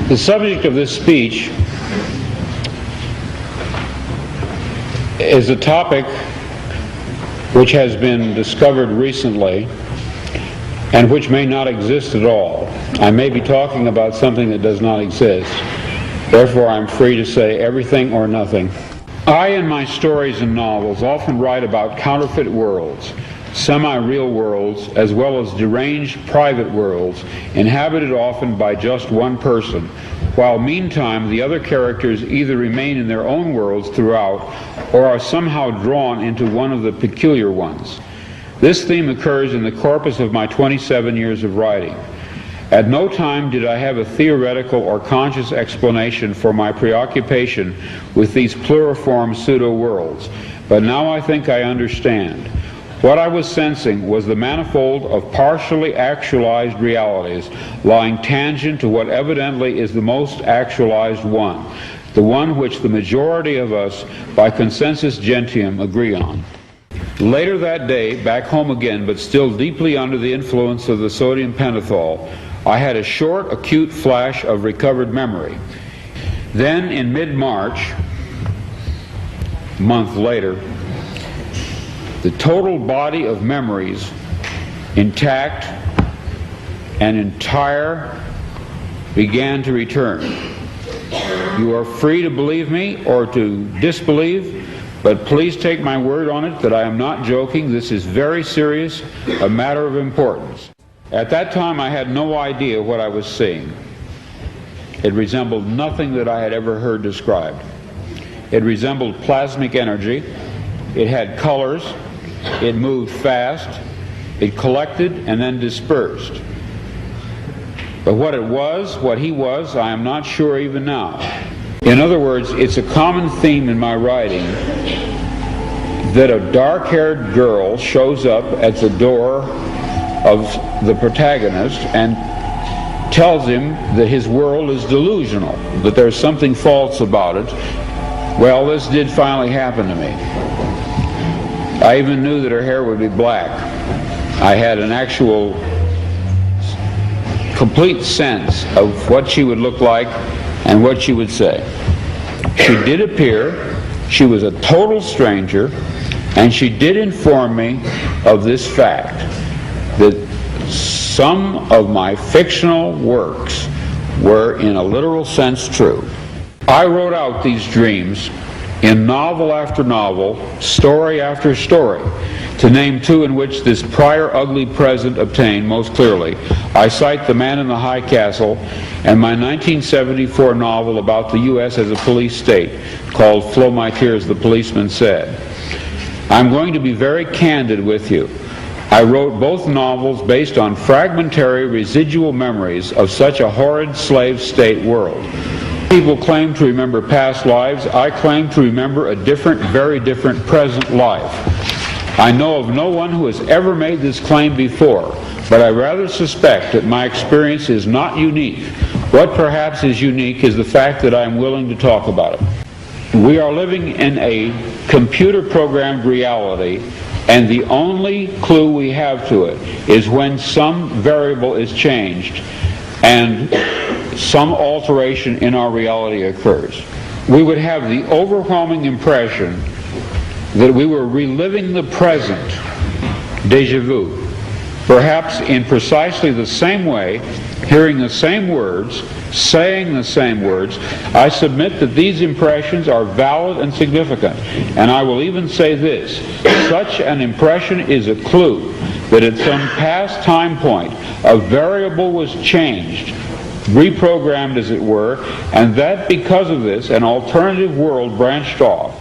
The subject of this speech is a topic which has been discovered recently and which may not exist at all. I may be talking about something that does not exist. Therefore, I'm free to say everything or nothing. I, in my stories and novels, often write about counterfeit worlds, semi-real worlds, as well as deranged private worlds, inhabited often by just one person, while meantime the other characters either remain in their own worlds throughout or are somehow drawn into one of the peculiar ones. This theme occurs in the corpus of my 27 years of writing. At no time did I have a theoretical or conscious explanation for my preoccupation with these pluriform pseudo-worlds, but now I think I understand. What I was sensing was the manifold of partially actualized realities lying tangent to what evidently is the most actualized one, the one which the majority of us, by consensus gentium, agree on. Later that day, back home again, but still deeply under the influence of the sodium pentothal, I had a short, acute flash of recovered memory. Then, in mid-March, a month later, the total body of memories, intact and entire, began to return. You are free to believe me or to disbelieve, but please take my word on it that I am not joking. This is very serious, a matter of importance. At that time, I had no idea what I was seeing. It resembled nothing that I had ever heard described. It resembled plasmic energy. It had colors. It moved fast. It collected and then dispersed. But what it was, what he was, I am not sure even now. In other words, it's a common theme in my writing that a dark-haired girl shows up at the door of the protagonist and tells him that his world is delusional, that there's something false about it. Well, this did finally happen to me. I even knew that her hair would be black. I had an actual complete sense of what she would look like and what she would say. She did appear. She was a total stranger, and she did inform me of this fact, that some of my fictional works were in a literal sense true. I wrote out these dreams in novel after novel, story after story. To name two in which this prior ugly present obtained most clearly, I cite The Man in the High Castle and my 1974 novel about the U.S. as a police state called Flow My Tears, the Policeman Said. I'm going to be very candid with you. I wrote both novels based on fragmentary residual memories of such a horrid slave state world. People claim to remember past lives. I claim to remember a different, very different present life. I know of no one who has ever made this claim before, but I rather suspect that my experience is not unique. What perhaps is unique is the fact that I am willing to talk about it. We are living in a computer-programmed reality, and the only clue we have to it is when some variable is changed and some alteration in our reality occurs. We would have the overwhelming impression that we were reliving the present, déjà vu, perhaps in precisely the same way, hearing the same words, saying the same words. I submit that these impressions are valid and significant, and I will even say this: such an impression is a clue that at some past time point a variable was changed, reprogrammed as it were, and that because of this an alternative world branched off.